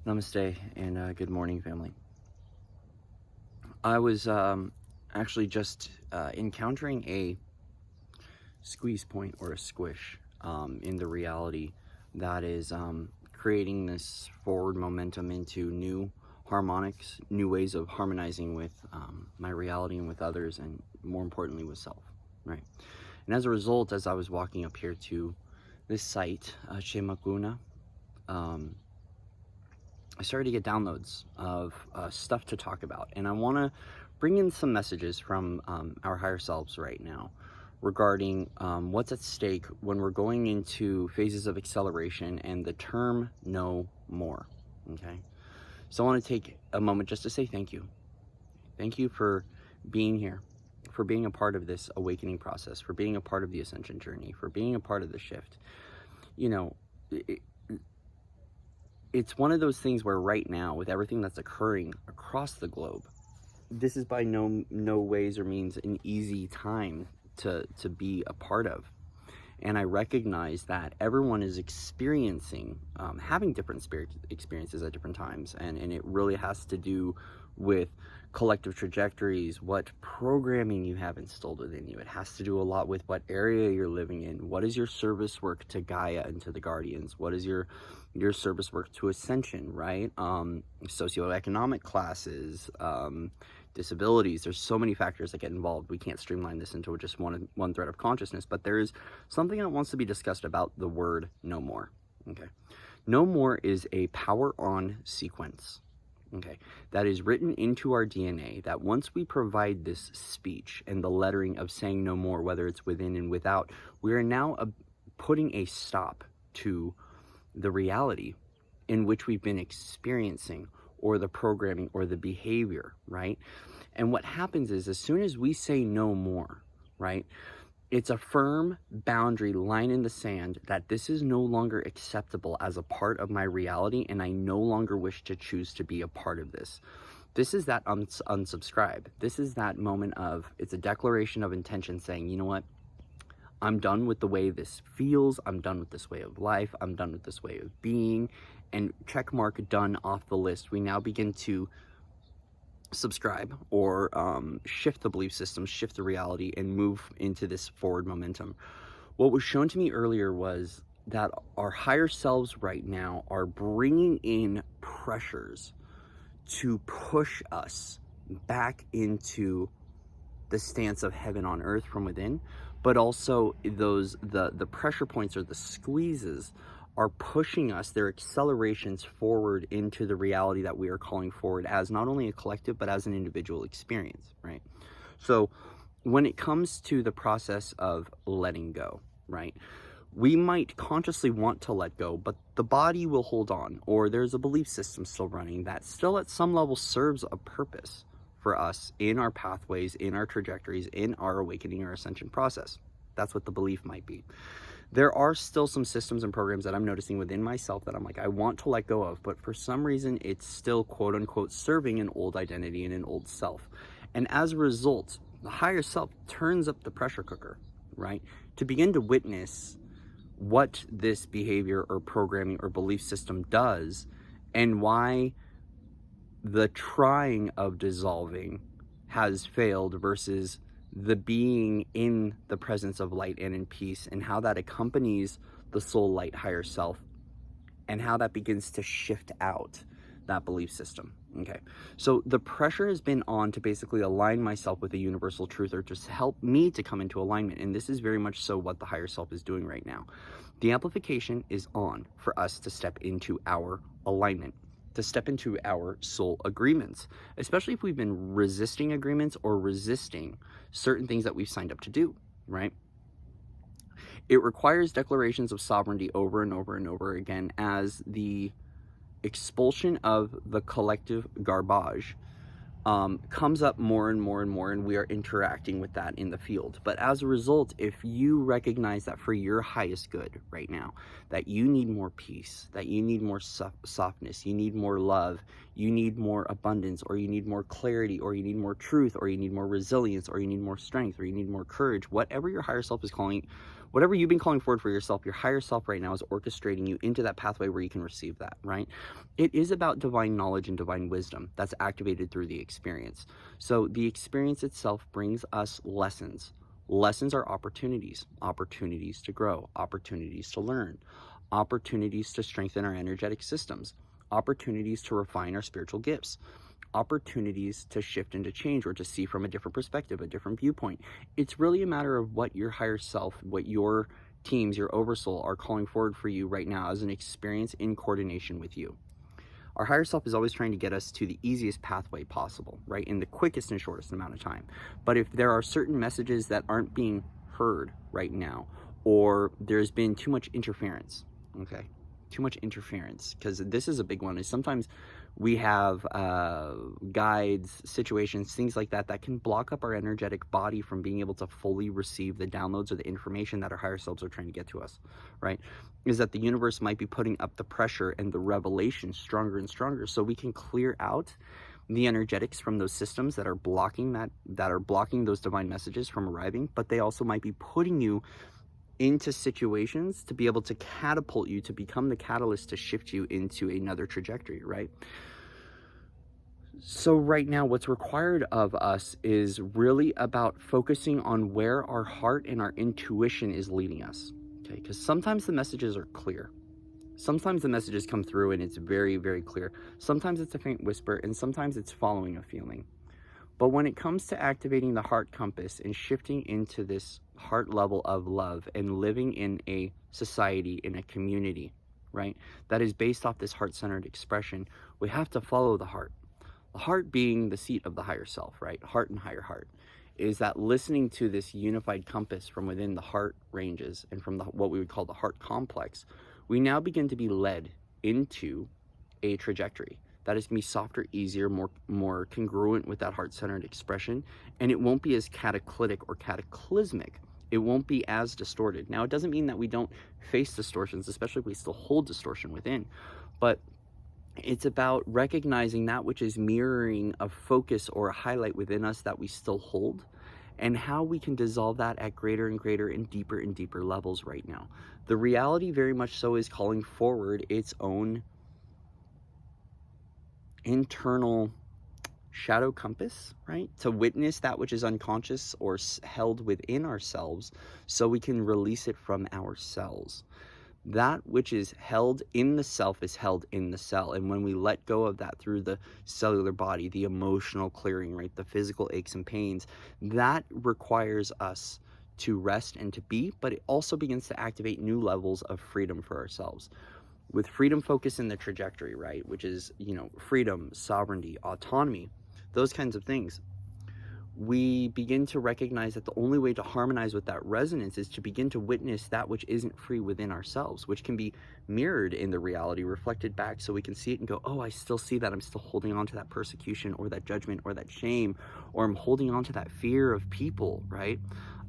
Namaste and good morning, family. I was actually just encountering a squeeze point or a squish in the reality that is creating this forward momentum into new harmonics, new ways of harmonizing with my reality and with others, and more importantly with self, right? And as a result, as I was walking up here to this site, Shemakuna, I started to get downloads of stuff to talk about, and I want to bring in some messages from our higher selves right now regarding what's at stake when we're going into phases of acceleration and the term no more. Okay, so I want to take a moment just to say thank you. Thank you for being here, for being a part of this awakening process, for being a part of the ascension journey, for being a part of the shift. You know, it's one of those things where right now, with everything that's occurring across the globe, this is by no ways or means an easy time to be a part of. And I recognize that everyone is experiencing, having different spirit experiences at different times. And it really has to do with collective trajectories, what programming you have installed within you. It has to do a lot with what area you're living in. What is your service work to Gaia and to the Guardians? What is your service work to Ascension, right? Socioeconomic classes, disabilities. There's so many factors that get involved. We can't streamline this into just one thread of consciousness, but there is something that wants to be discussed about the word no more. Okay, no more is a power on sequence. Okay, that is written into our DNA, that once we provide this speech and the lettering of saying no more, whether it's within and without, we are now putting a stop to the reality in which we've been experiencing, or the programming or the behavior, right? And what happens is, as soon as we say no more, right, it's a firm boundary line in the sand that this is no longer acceptable as a part of my reality, and I no longer wish to choose to be a part of this. This is that unsubscribe. This is that moment of, it's a declaration of intention saying, you know what? I'm done with the way this feels. I'm done with this way of life. I'm done with this way of being. And check mark, done, off the list. We now begin to subscribe or shift the belief system, shift the reality, and move into this forward momentum. What was shown to me earlier was that our higher selves right now are bringing in pressures to push us back into the stance of heaven on earth from within, but also the pressure points or the squeezes are pushing us, their accelerations forward into the reality that we are calling forward as not only a collective, but as an individual experience, right? So when it comes to the process of letting go, right, we might consciously want to let go, but the body will hold on, or there's a belief system still running that still at some level serves a purpose for us in our pathways, in our trajectories, in our awakening or ascension process. That's what the belief might be. There are still some systems and programs that I'm noticing within myself that I'm like, I want to let go of, but for some reason it's still quote unquote serving an old identity and an old self. And as a result, the higher self turns up the pressure cooker, right? To begin to witness what this behavior or programming or belief system does, and why the trying of dissolving has failed versus the being in the presence of light and in peace, and how that accompanies the soul light higher self, and how that begins to shift out that belief system. Okay, so the pressure has been on to basically align myself with a universal truth, or just help me to come into alignment. And this is very much so what the higher self is doing right now. The amplification is on for us to step into our alignment, to step into our soul agreements, especially if we've been resisting agreements or resisting certain things that we've signed up to do, right? It requires declarations of sovereignty over and over and over again, as the expulsion of the collective garbage comes up more and more and more, and we are interacting with that in the field. But as a result, if you recognize that for your highest good right now, that you need more peace, that you need more softness, you need more love, you need more abundance, or you need more clarity, or you need more truth, or you need more resilience, or you need more strength, or you need more courage, whatever your higher self is calling, Whatever you've been calling forward for yourself, your higher self right now is orchestrating you into that pathway where you can receive that, right? It is about divine knowledge and divine wisdom that's activated through the experience. So the experience itself brings us lessons. Lessons are opportunities, opportunities to grow, opportunities to learn, opportunities to strengthen our energetic systems, opportunities to refine our spiritual gifts, opportunities to shift and to change, or to see from a different perspective, a different viewpoint. It's really a matter of what your higher self, what your teams, your oversoul are calling forward for you right now as an experience in coordination with you. Our higher self is always trying to get us to the easiest pathway possible, right? In the quickest and shortest amount of time. But if there are certain messages that aren't being heard right now, or there's been too much interference, okay? Too much interference, because this is a big one, is sometimes we have guides, situations, things like that that can block up our energetic body from being able to fully receive the downloads or the information that our higher selves are trying to get to us, right? Is that the universe might be putting up the pressure and the revelation stronger and stronger, so we can clear out the energetics from those systems that are blocking those divine messages from arriving. But they also might be putting you into situations to be able to catapult you to become the catalyst to shift you into another trajectory, right? So right now, what's required of us is really about focusing on where our heart and our intuition is leading us, okay? Because sometimes the messages are clear. Sometimes the messages come through and it's very, very clear. Sometimes it's a faint whisper, and sometimes it's following a feeling. But when it comes to activating the heart compass and shifting into this heart level of love and living in a society, in a community, right, that is based off this heart-centered expression, we have to follow the heart. The heart being the seat of the higher self, right? Heart and higher heart. Is that listening to this unified compass from within the heart ranges and from what we would call the heart complex, we now begin to be led into a trajectory that is going to be softer, easier, more congruent with that heart-centered expression, and it won't be as cataclysmic or cataclysmic. It won't be as distorted. Now, it doesn't mean that we don't face distortions, especially if we still hold distortion within, but it's about recognizing that which is mirroring a focus or a highlight within us that we still hold, and how we can dissolve that at greater and greater and deeper levels right now. The reality very much so is calling forward its own internal shadow compass, right? To witness that which is unconscious or held within ourselves so we can release it from ourselves. That which is held in the self is held in the cell. And when we let go of that through the cellular body, the emotional clearing, right? The physical aches and pains, that requires us to rest and to be, but it also begins to activate new levels of freedom for ourselves. With freedom focus in the trajectory, right? Which is, freedom, sovereignty, autonomy, those kinds of things. We begin to recognize that the only way to harmonize with that resonance is to begin to witness that which isn't free within ourselves, which can be mirrored in the reality, reflected back, so we can see it and go, oh, I still see that. I'm still holding on to that persecution or that judgment or that shame, or I'm holding on to that fear of people, right?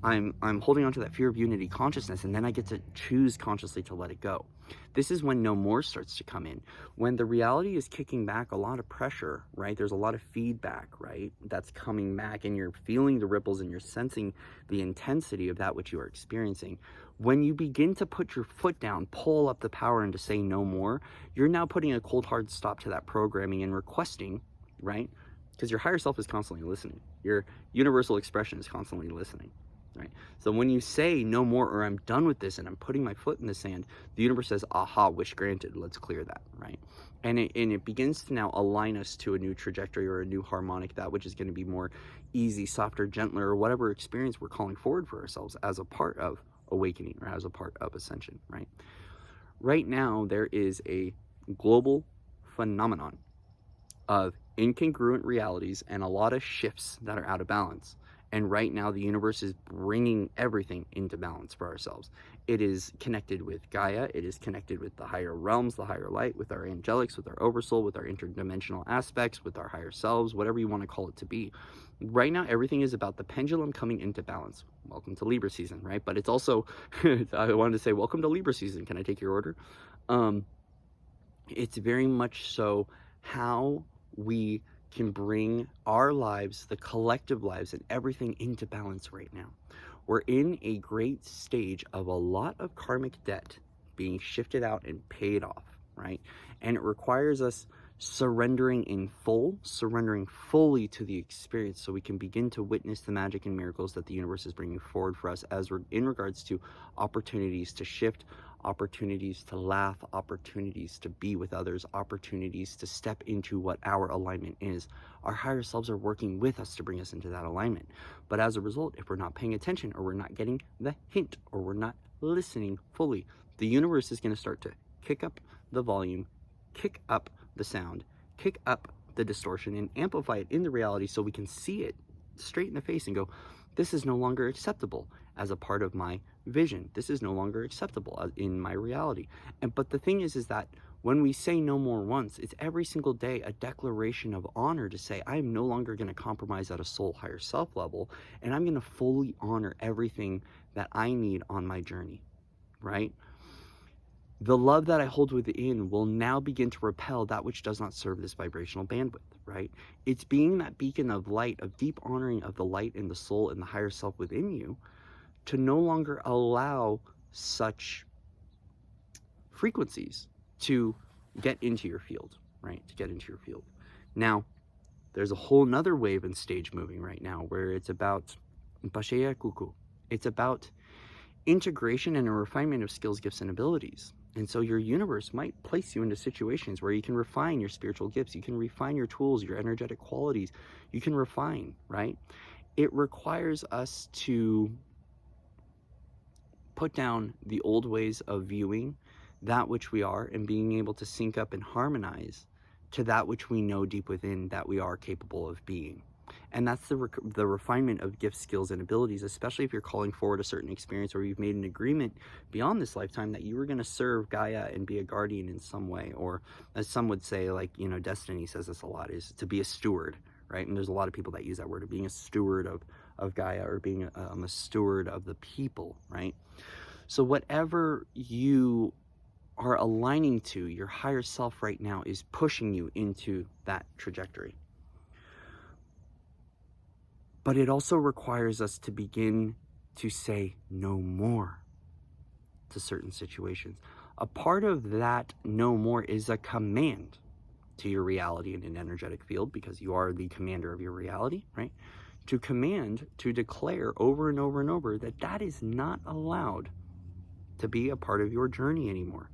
I'm holding on to that fear of unity consciousness, and then I get to choose consciously to let it go. This is when no more starts to come in. When the reality is kicking back a lot of pressure, right? There's a lot of feedback, right? That's coming back, and you're feeling the ripples and you're sensing the intensity of that which you are experiencing. When you begin to put your foot down, pull up the power, and to say no more, you're now putting a cold hard stop to that programming and requesting, right? Because your higher self is constantly listening. Your universal expression is constantly listening. Right? So when you say no more, or I'm done with this and I'm putting my foot in the sand, the universe says, aha, wish granted, let's clear that, right? And it begins to now align us to a new trajectory or a new harmonic, that which is going to be more easy, softer, gentler, or whatever experience we're calling forward for ourselves as a part of awakening or as a part of ascension, right? Right now, there is a global phenomenon of incongruent realities and a lot of shifts that are out of balance. And right now, the universe is bringing everything into balance for ourselves. It is connected with Gaia. It is connected with the higher realms, the higher light, with our angelics, with our oversoul, with our interdimensional aspects, with our higher selves, whatever you want to call it to be. Right now, everything is about the pendulum coming into balance. Welcome to Libra season, right? But it's also, I wanted to say, welcome to Libra season. Can I take your order? It's very much so how we can bring our lives, the collective lives, and everything into balance right now. We're in a great stage of a lot of karmic debt being shifted out and paid off, right? And it requires us surrendering in full, surrendering fully to the experience so we can begin to witness the magic and miracles that the universe is bringing forward for us as we're in regards to opportunities to shift, opportunities to laugh, opportunities to be with others, opportunities to step into what our alignment is. Our higher selves are working with us to bring us into that alignment. But as a result, if we're not paying attention, or we're not getting the hint, or we're not listening fully, the universe is going to start to kick up the volume, kick up the sound, kick up the distortion, and amplify it in the reality so we can see it straight in the face and go, this is no longer acceptable as a part of my vision. This is no longer acceptable in my reality. But the thing is that when we say no more once, it's every single day a declaration of honor to say, I am no longer going to compromise at a soul higher self level, and I'm going to fully honor everything that I need on my journey, right? The love that I hold within will now begin to repel that which does not serve this vibrational bandwidth, right? It's being that beacon of light, of deep honoring of the light and the soul and the higher self within you, to no longer allow such frequencies to get into your field, right? To get into your field. Now, there's a whole nother wave and stage moving right now where it's about it's about integration and a refinement of skills, gifts, and abilities. And so your universe might place you into situations where you can refine your spiritual gifts, you can refine your tools, your energetic qualities, you can refine, right? It requires us to put down the old ways of viewing that which we are and being able to sync up and harmonize to that which we know deep within that we are capable of being. And that's the refinement of gifts, skills, and abilities, especially if you're calling forward a certain experience or you've made an agreement beyond this lifetime that you were going to serve Gaia and be a guardian in some way, or as some would say, like, you know, Destiny says this a lot, is to be a steward, right? And there's a lot of people that use that word of being a steward of Gaia, or being a steward of the people, right? So whatever you are aligning to, your higher self right now is pushing you into that trajectory. But it also requires us to begin to say no more to certain situations. A part of that no more is a command to your reality in an energetic field, because you are the commander of your reality, right? To command, to declare over and over and over that that is not allowed to be a part of your journey anymore.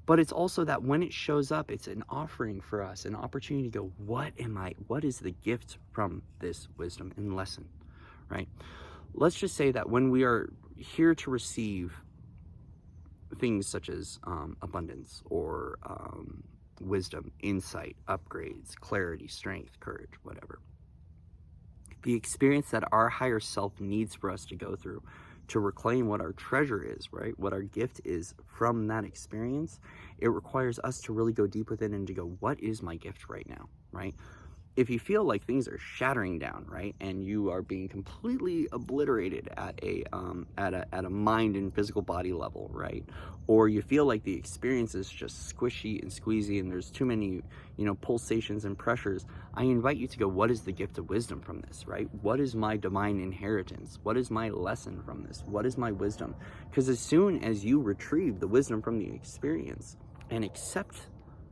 But it's also that when it shows up, it's an offering for us, an opportunity to go, what is the gift from this wisdom and lesson, right? Let's just say that when we are here to receive things such as abundance, or wisdom, insight, upgrades, clarity, strength, courage, whatever, the experience that our higher self needs for us to go through to reclaim what our treasure is, right? What our gift is from that experience, it requires us to really go deep within and to go, what is my gift right now, right? If you feel like things are shattering down, right, and you are being completely obliterated at a mind and physical body level, right, or you feel like the experience is just squishy and squeezy and there's too many, you know, pulsations and pressures, I invite you to go, what is the gift of wisdom from this, right? What is my divine inheritance? What is my lesson from this? What is my wisdom? Because as soon as you retrieve the wisdom from the experience and accept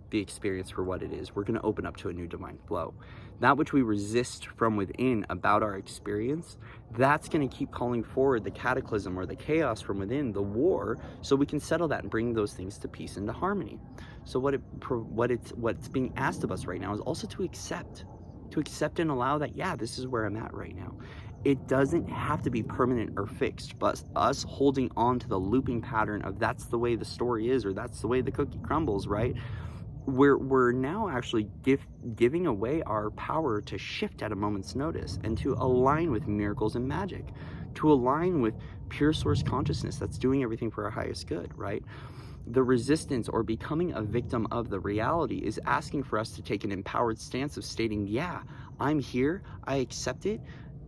the experience for what it is, we're going to open up to a new divine flow. That which we resist from within about our experience, that's going to keep calling forward the cataclysm or the chaos from within, the war, so we can settle that and bring those things to peace and to harmony. So what's being asked of us right now is also to accept and allow that, yeah, this is where I'm at right now. It doesn't have to be permanent or fixed, but us holding on to the looping pattern of that's the way the story is, or that's the way the cookie crumbles, right? We're now actually giving away our power to shift at a moment's notice and to align with miracles and magic, to align with pure source consciousness that's doing everything for our highest good, right? The resistance or becoming a victim of the reality is asking for us to take an empowered stance of stating, yeah, I'm here, I accept it,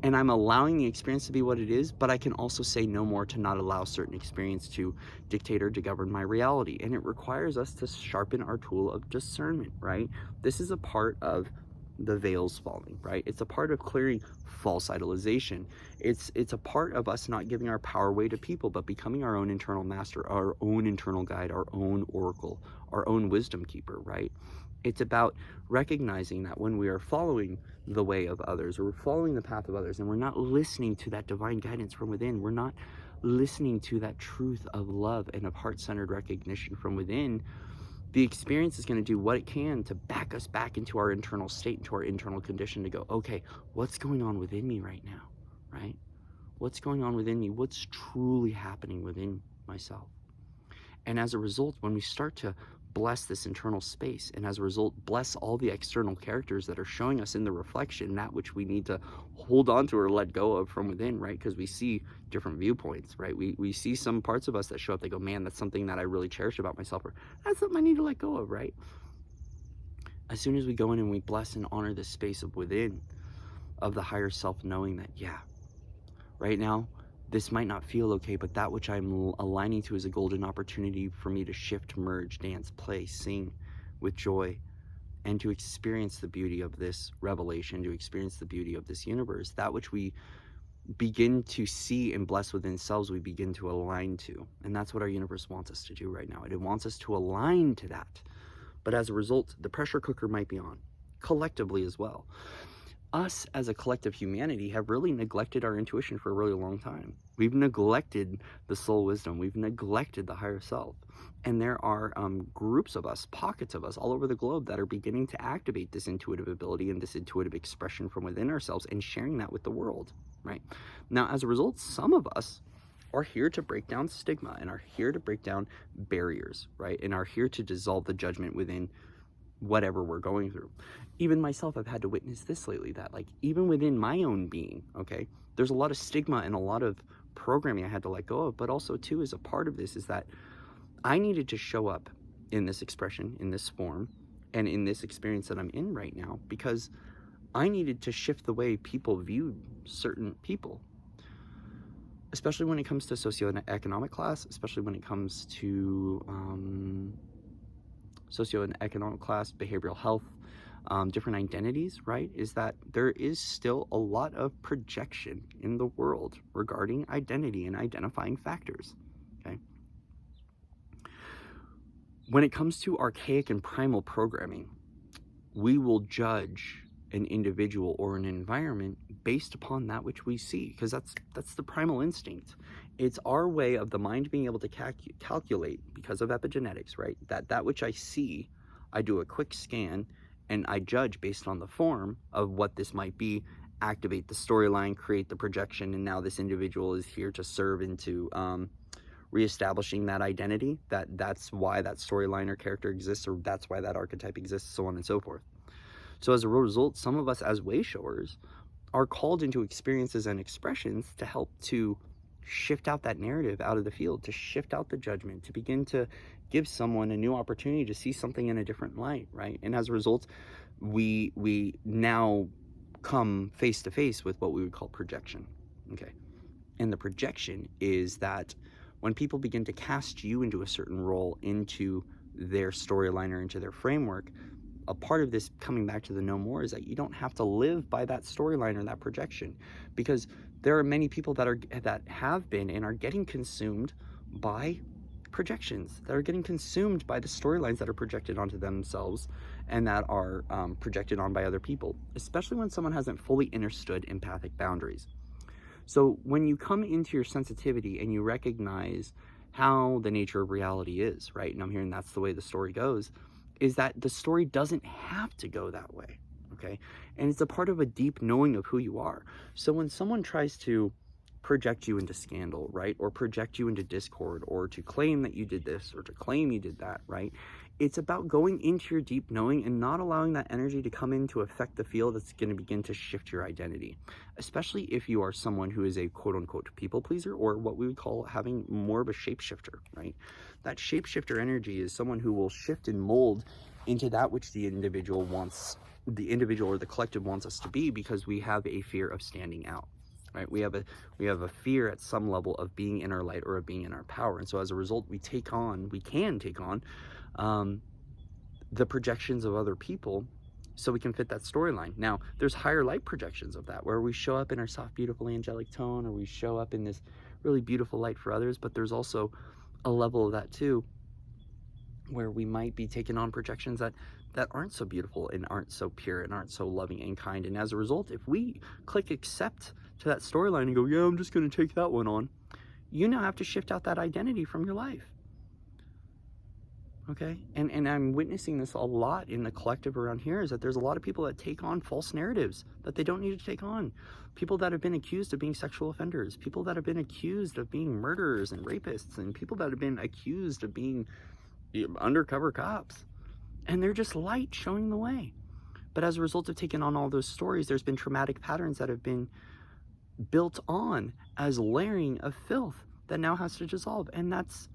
and I'm allowing the experience to be what it is, but I can also say no more to not allow certain experience to dictate or to govern my reality. And it requires us to sharpen our tool of discernment, right? This is a part of the veils falling, right? It's a part of clearing false idolization. It's a part of us not giving our power away to people, but becoming our own internal master, our own internal guide, our own oracle, our own wisdom keeper, right? It's about recognizing that when we are following the way of others, or we're following the path of others, and we're not listening to that divine guidance from within, we're not listening to that truth of love and of heart-centered recognition from within, the experience is going to do what it can to back us back into our internal state, into our internal condition, to go, okay, what's going on within me right now, right? What's going on within me? What's truly happening within myself? And as a result, when we start to bless this internal space, and as a result, bless all the external characters that are showing us in the reflection that which we need to hold on to or let go of from within, right? Because we see different viewpoints, right? We see some parts of us that show up, they go, man, that's something that I really cherish about myself, or that's something I need to let go of, right? As soon as we go in and we bless and honor this space of within, of the higher self, knowing that, yeah, right now, this might not feel okay, but that which I'm aligning to is a golden opportunity for me to shift, merge, dance, play, sing with joy, and to experience the beauty of this revelation, to experience the beauty of this universe. That which we begin to see and bless within selves, we begin to align to. And that's what our universe wants us to do right now. It wants us to align to that. But as a result, the pressure cooker might be on, collectively as well. Us as a collective humanity have really neglected our intuition for a really long time. We've neglected the soul wisdom. We've neglected the higher self. And there are groups of us, pockets of us all over the globe that are beginning to activate this intuitive ability and this intuitive expression from within ourselves and sharing that with the world, right? Now, as a result, some of us are here to break down stigma and are here to break down barriers, right? And are here to dissolve the judgment within whatever we're going through. Even myself, I've had to witness this lately, that like even within my own being, okay, there's a lot of stigma and a lot of programming I had to let go of, but also too, as a part of this is that I needed to show up in this expression, in this form, and in this experience that I'm in right now, because I needed to shift the way people viewed certain people, especially when it comes to socioeconomic class, especially when it comes to socioeconomic class, behavioral health, different identities, right? Is that there is still a lot of projection in the world regarding identity and identifying factors, okay? When it comes to archaic and primal programming, we will judge an individual or an environment based upon that which we see, because that's the primal instinct. It's our way of the mind being able to calculate, because of epigenetics, right? That which I see, I do a quick scan and I judge based on the form of what this might be, activate the storyline, create the projection, and now this individual is here to serve into reestablishing that identity, that's why that storyline or character exists, or that's why that archetype exists, so on and so forth. So as a result, some of us as way showers are called into experiences and expressions to help to shift out that narrative out of the field, to shift out the judgment, to begin to give someone a new opportunity to see something in a different light, right? And as a result, we now come face to face with what we would call projection, okay? And the projection is that when people begin to cast you into a certain role, into their storyline or into their framework, a part of this coming back to the no more is that you don't have to live by that storyline or that projection, because there are many people that have been and are getting consumed by projections, that are getting consumed by the storylines that are projected onto themselves and that are projected on by other people, especially when someone hasn't fully understood empathic boundaries. So when you come into your sensitivity and you recognize how the nature of reality is, right? And I'm hearing that's the way the story goes, is that the story doesn't have to go that way, okay? And it's a part of a deep knowing of who you are. So when someone tries to project you into scandal, right? Or project you into discord, or to claim that you did this, or to claim you did that, right? It's about going into your deep knowing and not allowing that energy to come in to affect the field that's going to begin to shift your identity, especially if you are someone who is a quote-unquote people pleaser, or what we would call having more of a shapeshifter, right? That shapeshifter energy is someone who will shift and mold into that which the individual wants, the individual or the collective wants us to be, because we have a fear of standing out, right? We have a fear at some level of being in our light or of being in our power. And so as a result, we can take on the projections of other people so we can fit that storyline. Now, there's higher light projections of that, where we show up in our soft, beautiful, angelic tone, or we show up in this really beautiful light for others, but there's also a level of that too, where we might be taking on projections that aren't so beautiful and aren't so pure and aren't so loving and kind. And as a result, if we click accept to that storyline and go, yeah, I'm just going to take that one on, you now have to shift out that identity from your life. Okay, and I'm witnessing this a lot in the collective around here, is that there's a lot of people that take on false narratives that they don't need to take on. People that have been accused of being sexual offenders, people that have been accused of being murderers and rapists, and people that have been accused of being undercover cops. And they're just light showing the way. But as a result of taking on all those stories, there's been traumatic patterns that have been built on as layering of filth that now has to dissolve. And that's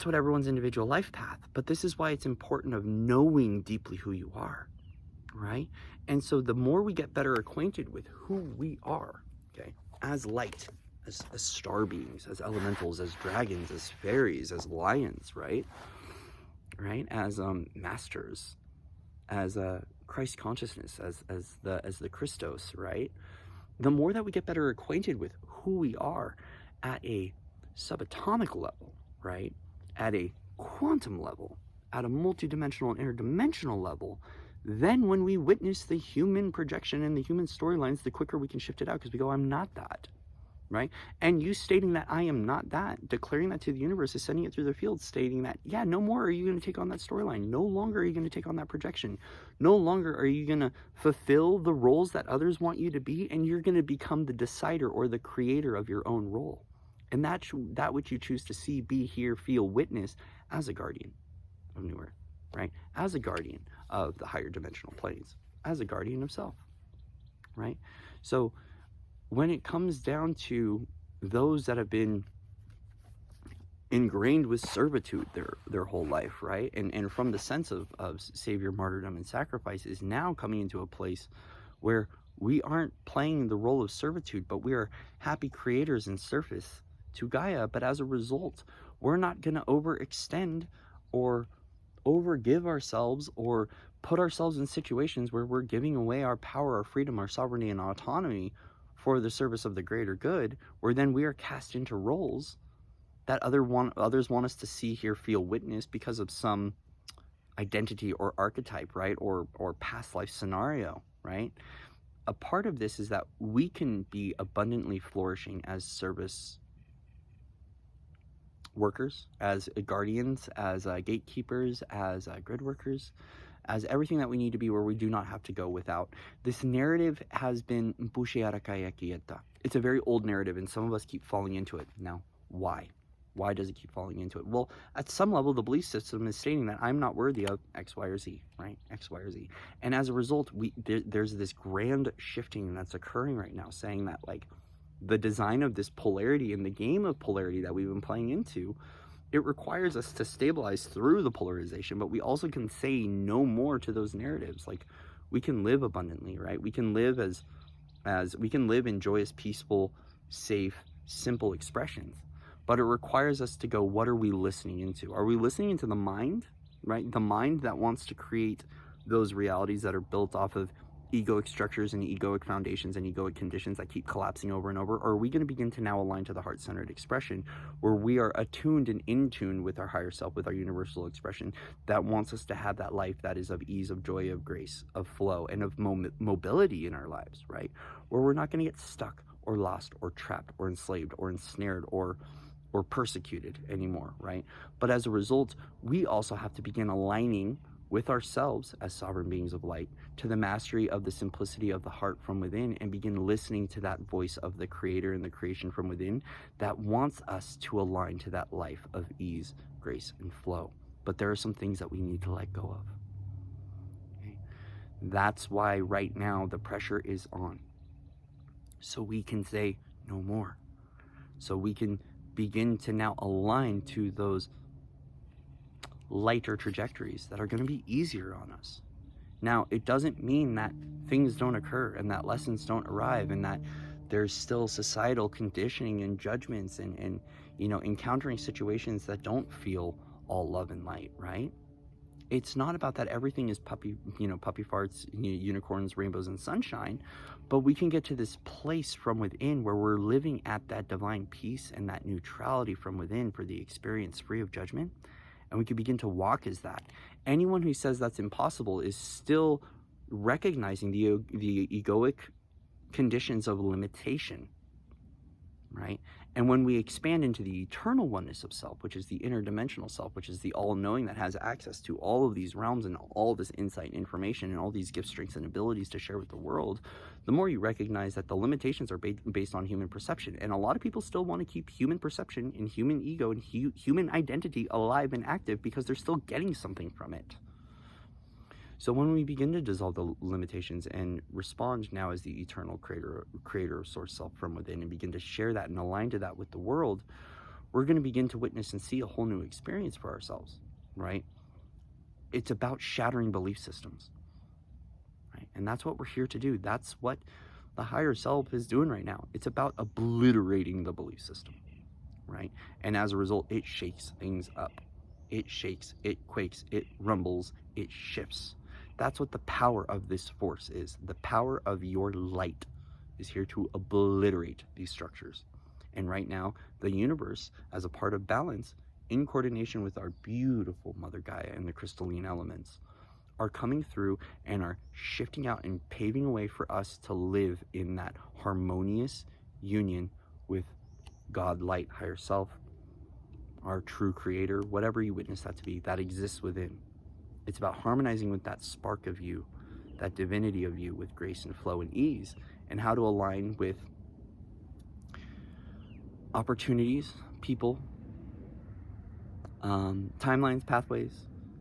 what everyone's individual life path. But this is why it's important of knowing deeply who you are, right? And so the more we get better acquainted with who we are, okay, as light, as star beings, as elementals, as dragons, as fairies, as lions, right? As masters, as Christ consciousness, as the Christos, right? The more that we get better acquainted with who we are at a subatomic level, right? At a quantum level, at a multidimensional and interdimensional level, then when we witness the human projection and the human storylines, the quicker we can shift it out, because we go, I'm not that, right? And you stating that I am not that, declaring that to the universe, is sending it through the field, stating that, yeah, no more are you going to take on that storyline. No longer are you going to take on that projection. No longer are you going to fulfill the roles that others want you to be, and you're going to become the decider or the creator of your own role. And that's that which you choose to see, be, hear, feel, witness as a guardian of New Earth, right? As a guardian of the higher dimensional planes, as a guardian of self, right? So when it comes down to those that have been ingrained with servitude their whole life, right? And from the sense of savior, martyrdom, and sacrifice, is now coming into a place where we aren't playing the role of servitude, but we are happy creators in service to Gaia. But as a result, we're not going to overextend or overgive ourselves or put ourselves in situations where we're giving away our power, our freedom, our sovereignty, and autonomy for the service of the greater good, where then we are cast into roles that others want us to see, hear, feel, witness because of some identity or archetype, right? Or past life scenario, right? A part of this is that we can be abundantly flourishing as service workers, as guardians, as gatekeepers, as grid workers, as everything that we need to be, where we do not have to go without. This narrative has been it's a very old narrative, and some of us keep falling into it. Now, why? Why does it keep falling into it? Well, at some level, the belief system is stating that I'm not worthy of X, Y, or Z, right? X, Y, or Z. And as a result, there's this grand shifting that's occurring right now, saying that, like, the design of this polarity and the game of polarity that we've been playing into, it requires us to stabilize through the polarization, but we also can say no more to those narratives. Like, we can live abundantly, right? We can live as we can live in joyous, peaceful, safe, simple expressions. But it requires us to go, what are we listening into? Are we listening into the mind, right? The mind that wants to create those realities that are built off of egoic structures and egoic foundations and egoic conditions that keep collapsing over and over? Or are we going to begin to now align to the heart-centered expression, where we are attuned and in tune with our higher self, with our universal expression that wants us to have that life that is of ease, of joy, of grace, of flow, and of mobility in our lives, right? Where we're not going to get stuck or lost or trapped or enslaved or ensnared or persecuted anymore, right? But as a result, we also have to begin aligning with ourselves as sovereign beings of light to the mastery of the simplicity of the heart from within, and begin listening to that voice of the creator and the creation from within that wants us to align to that life of ease, grace, and flow. But there are some things that we need to let go of. Okay? That's why right now the pressure is on. So we can say no more. So we can begin to now align to those lighter trajectories that are going to be easier on us. Now, it doesn't mean that things don't occur and that lessons don't arrive and that there's still societal conditioning and judgments and encountering situations that don't feel all love and light, right? It's not about that everything is puppy farts, unicorns, rainbows, and sunshine, but we can get to this place from within where we're living at that divine peace and that neutrality from within for the experience free of judgment, and we can begin to walk as that. Anyone who says that's impossible is still recognizing the egoic conditions of limitation, right? And when we expand into the eternal oneness of self, which is the interdimensional self, which is the all-knowing that has access to all of these realms and all of this insight and information and all these gifts, strengths, and abilities to share with the world, the more you recognize that the limitations are based on human perception. And a lot of people still want to keep human perception and human ego and human identity alive and active because they're still getting something from it. So when we begin to dissolve the limitations and respond now as the eternal creator of source self from within, and begin to share that and align to that with the world, we're going to begin to witness and see a whole new experience for ourselves, right? It's about shattering belief systems, right? And that's what we're here to do. That's what the higher self is doing right now. It's about obliterating the belief system, right? And as a result, it shakes things up. It shakes, it quakes, it rumbles, it shifts. That's what the power of this force is. The power of your light is here to obliterate these structures. And right now, the universe, as a part of balance, in coordination with our beautiful Mother Gaia and the crystalline elements, are coming through and are shifting out and paving a way for us to live in that harmonious union with God, light, higher self, our true creator, whatever you witness that to be, that exists within. It's about harmonizing with that spark of you, that divinity of you, with grace and flow and ease, and how to align with opportunities, people, timelines, pathways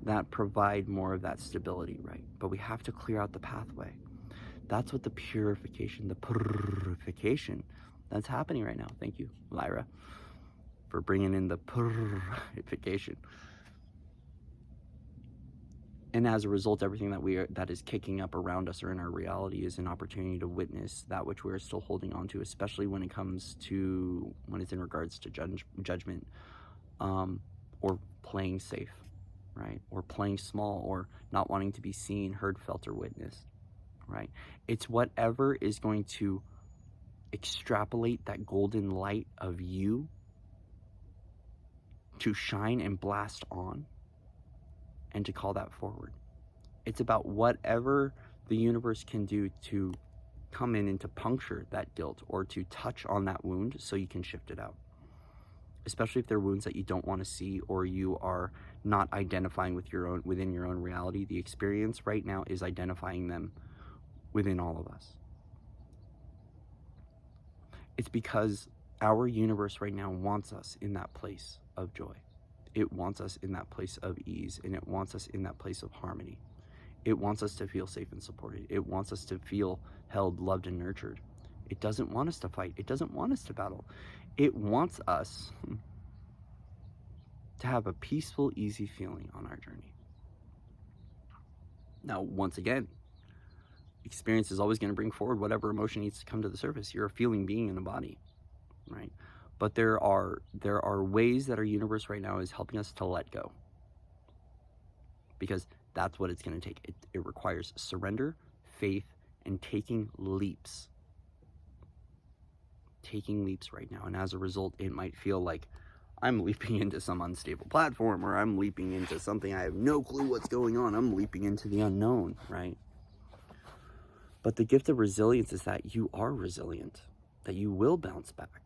that provide more of that stability, right? But we have to clear out the pathway. That's what the purification that's happening right now. Thank you, Lyra, for bringing in the purification. And as a result, everything that is kicking up around us or in our reality is an opportunity to witness that which we're still holding on to, especially when it's in regards to judgment, or playing safe, right? Or playing small, or not wanting to be seen, heard, felt, or witnessed, right? It's whatever is going to extrapolate that golden light of you to shine and blast on, and to call that forward. It's about whatever the universe can do to come in and to puncture that guilt, or to touch on that wound so you can shift it out. Especially if they're wounds that you don't want to see, or you are not identifying within your own reality. The experience right now is identifying them within all of us. It's because our universe right now wants us in that place of joy. It wants us in that place of ease, and it wants us in that place of harmony. It wants us to feel safe and supported. It wants us to feel held, loved, and nurtured. It doesn't want us to fight. It doesn't want us to battle. It wants us to have a peaceful, easy feeling on our journey. Now, once again, experience is always going to bring forward whatever emotion needs to come to the surface. You're a feeling being in a body, right? But there are ways that our universe right now is helping us to let go, because that's what it's going to take. It requires surrender, faith, and taking leaps. Taking leaps right now. And as a result, it might feel like I'm leaping into some unstable platform, or I'm leaping into something I have no clue what's going on. I'm leaping into the unknown, right? But the gift of resilience is that you are resilient, that you will bounce back,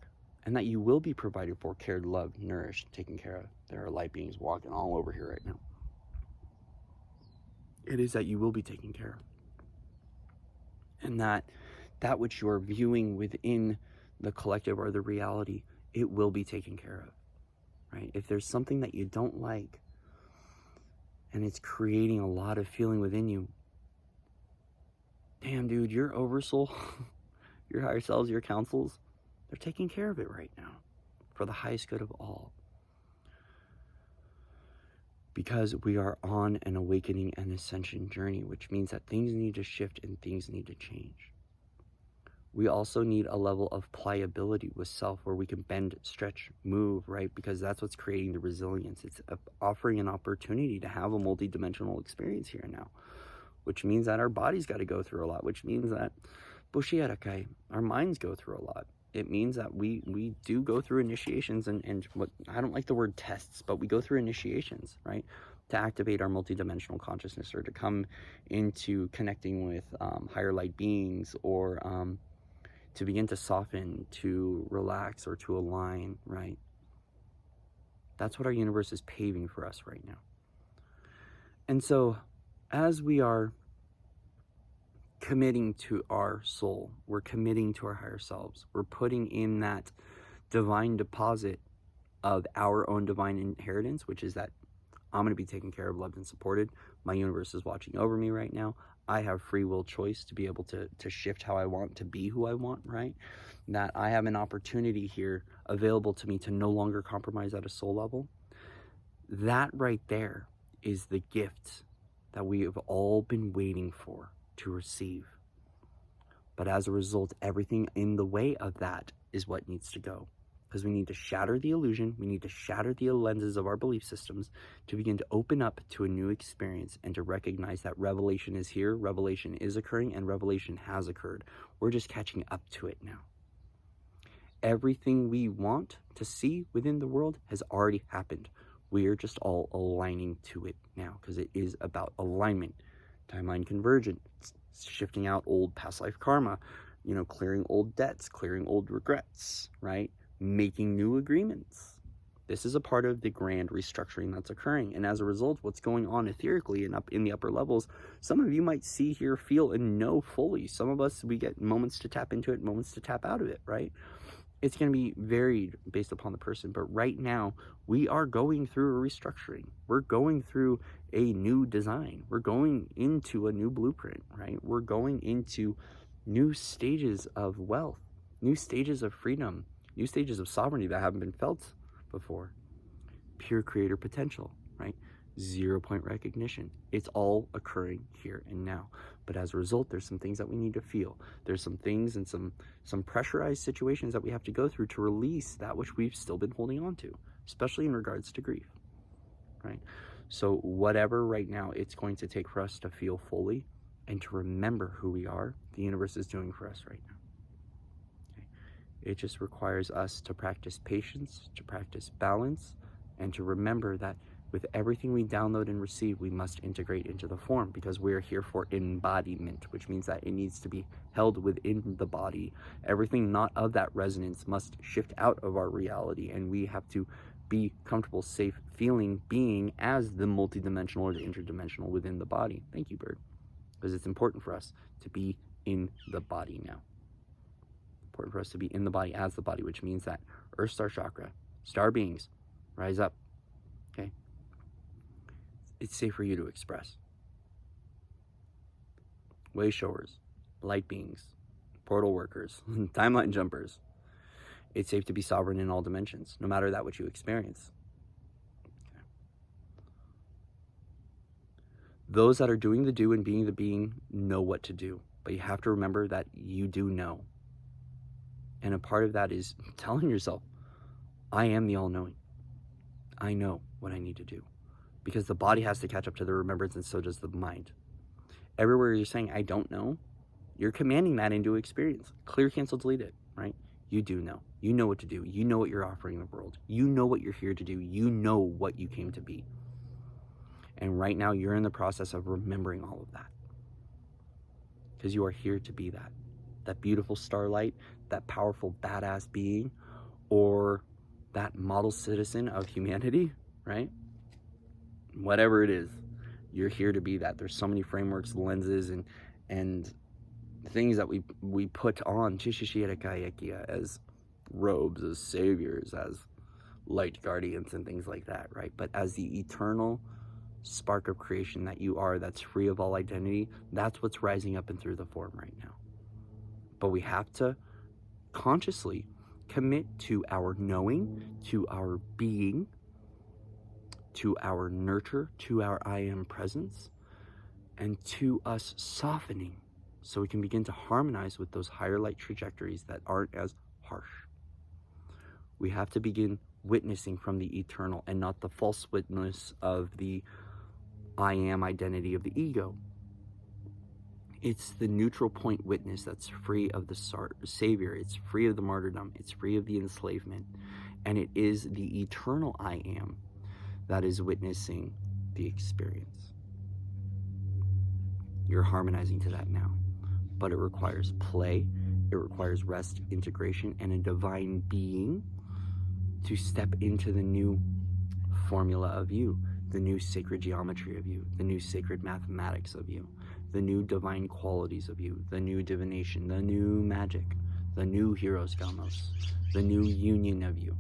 and that you will be provided for, cared, loved, nourished, taken care of. There are light beings walking all over here right now. It is that you will be taken care of. And that which you are viewing within the collective or the reality, it will be taken care of, right? If there's something that you don't like, and it's creating a lot of feeling within you, damn, dude, your oversoul, your higher selves, your councils, they're taking care of it right now for the highest good of all. Because we are on an awakening and ascension journey, which means that things need to shift and things need to change. We also need a level of pliability with self where we can bend, stretch, move, right? Because that's what's creating the resilience. It's offering an opportunity to have a multi-dimensional experience here and now, which means that our bodies got to go through a lot, which means that our minds go through a lot. It means that we do go through initiations and what, I don't like the word tests, but we go through initiations, right? To activate our multidimensional consciousness, or to come into connecting with higher light beings, or to begin to soften, to relax, or to align, right? That's what our universe is paving for us right now. And so as we are committing to our soul, we're committing to our higher selves, we're putting in that divine deposit of our own divine inheritance, which is that I'm going to be taken care of, loved, and supported. My universe is watching over me right now. I have free will choice to be able to shift how I want, to be who I want, right? That I have an opportunity here available to me to no longer compromise at a soul level. That right there is the gift that we have all been waiting for to receive. But as a result, everything in the way of that is what needs to go. Because we need to shatter the illusion, we need to shatter the lenses of our belief systems to begin to open up to a new experience and to recognize that revelation is here, revelation is occurring, and revelation has occurred. We're just catching up to it now. Everything we want to see within the world has already happened. We are just all aligning to it now, because it is about alignment, timeline convergence, shifting out old past life karma, clearing old debts, clearing old regrets, right? Making new agreements. This is a part of the grand restructuring that's occurring. And as a result, what's going on etherically and up in the upper levels, some of you might see, hear, feel, and know fully. Some of us, we get moments to tap into it, moments to tap out of it, right? It's going to be varied based upon the person. But right now, we are going through a restructuring. We're going through a new design. We're going into a new blueprint, right? We're going into new stages of wealth, new stages of freedom, new stages of sovereignty that haven't been felt before. Pure creator potential, right? 0 point recognition. It's all occurring here and now. But as a result, there's some things that we need to feel. There's some things and some pressurized situations that we have to go through to release that which we've still been holding on to, especially in regards to grief, right? So whatever right now it's going to take for us to feel fully and to remember who we are, the universe is doing for us right now. It just requires us to practice patience, to practice balance, and to remember that with everything we download and receive, we must integrate into the form, because we are here for embodiment, which means that it needs to be held within the body. Everything not of that resonance must shift out of our reality, and we have to be comfortable, safe, feeling, being as the multidimensional or the interdimensional within the body. Thank you, Bird. Because it's important for us to be in the body now. Important for us to be in the body as the body, which means that Earth Star Chakra, star beings, rise up, okay? It's safe for you to express. Way showers, light beings, portal workers, timeline jumpers. It's safe to be sovereign in all dimensions, no matter that which you experience. Okay. Those that are doing the do and being the being know what to do, but you have to remember that you do know. And a part of that is telling yourself, I am the all-knowing. I know what I need to do. Because the body has to catch up to the remembrance, and so does the mind. Everywhere you're saying, I don't know, you're commanding that into experience. Clear, cancel, delete it, right? You do know. You know what to do. You know what you're offering the world. You know what you're here to do. You know what you came to be. And right now, you're in the process of remembering all of that. Because you are here to be that. That beautiful starlight, that powerful badass being, or that model citizen of humanity, right? Whatever it is, you're here to be that. There's so many frameworks, lenses, and things that we put on as robes, as saviors, as light guardians, and things like that, right? But as the eternal spark of creation that you are, that's free of all identity, that's what's rising up and through the form right now. But we have to consciously commit to our knowing, to our being, to our nurture, to our I am presence, and to us softening so we can begin to harmonize with those higher light trajectories that aren't as harsh. We have to begin witnessing from the eternal and not the false witness of the I am identity of the ego. It's the neutral point witness that's free of the savior. It's free of the martyrdom. It's free of the enslavement. And it is the eternal I am that is witnessing the experience. You're harmonizing to that now. But it requires play. It requires rest, integration, and a divine being to step into the new formula of you, the new sacred geometry of you, the new sacred mathematics of you, the new divine qualities of you, the new divination, the new magic, the new heroes gamos, the new union of you.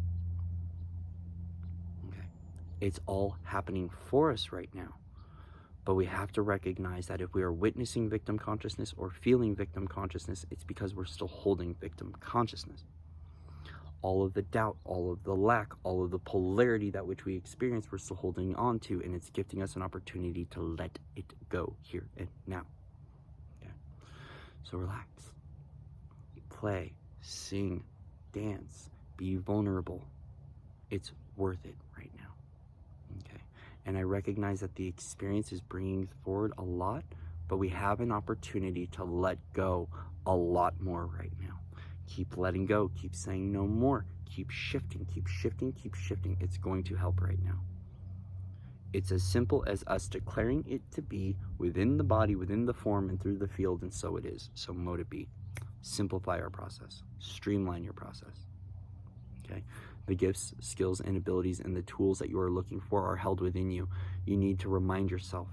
Okay. It's all happening for us right now. But we have to recognize that if we are witnessing victim consciousness or feeling victim consciousness, it's because we're still holding victim consciousness. All of the doubt, all of the lack, all of the polarity that which we experience, we're still holding on to, and it's giving us an opportunity to let it go here and now. Okay? So relax, play, sing, dance, be vulnerable. It's worth it right now. Okay? And I recognize that the experience is bringing forward a lot, but we have an opportunity to let go a lot more right now. Keep letting go, keep saying no more, keep shifting, keep shifting, keep shifting. It's going to help right now. It's as simple as us declaring it to be within the body, within the form, and through the field, and so it is. So mote it be. Simplify our process. Streamline your process. Okay? The gifts, skills, and abilities and the tools that you are looking for are held within you. You need to remind yourself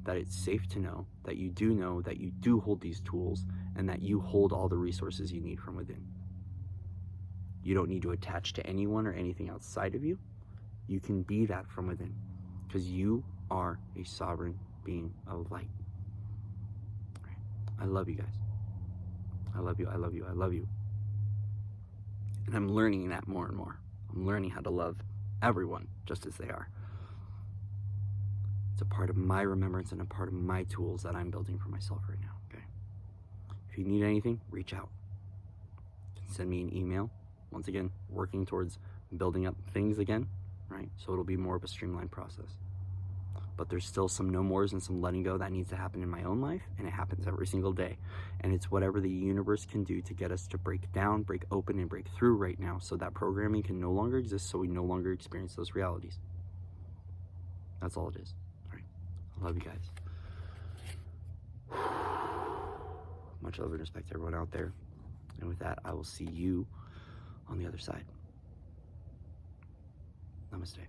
that it's safe to know that you do hold these tools, and that you hold all the resources you need from within. You don't need to attach to anyone or anything outside of you. You can be that from within, because you are a sovereign being of light. Right. I love you guys. I love you, I love you, I love you. And I'm learning that more and more. I'm learning how to love everyone just as they are. It's a part of my remembrance and a part of my tools that I'm building for myself right now, okay? If you need anything, reach out. You can send me an email. Once again, working towards building up things again, right? So it'll be more of a streamlined process. But there's still some no mores and some letting go that needs to happen in my own life, and it happens every single day. And it's whatever the universe can do to get us to break down, break open, and break through right now, so that programming can no longer exist, so we no longer experience those realities. That's all it is. All right. I love you guys. Much love and respect to everyone out there. And with that, I will see you on the other side. Namaste.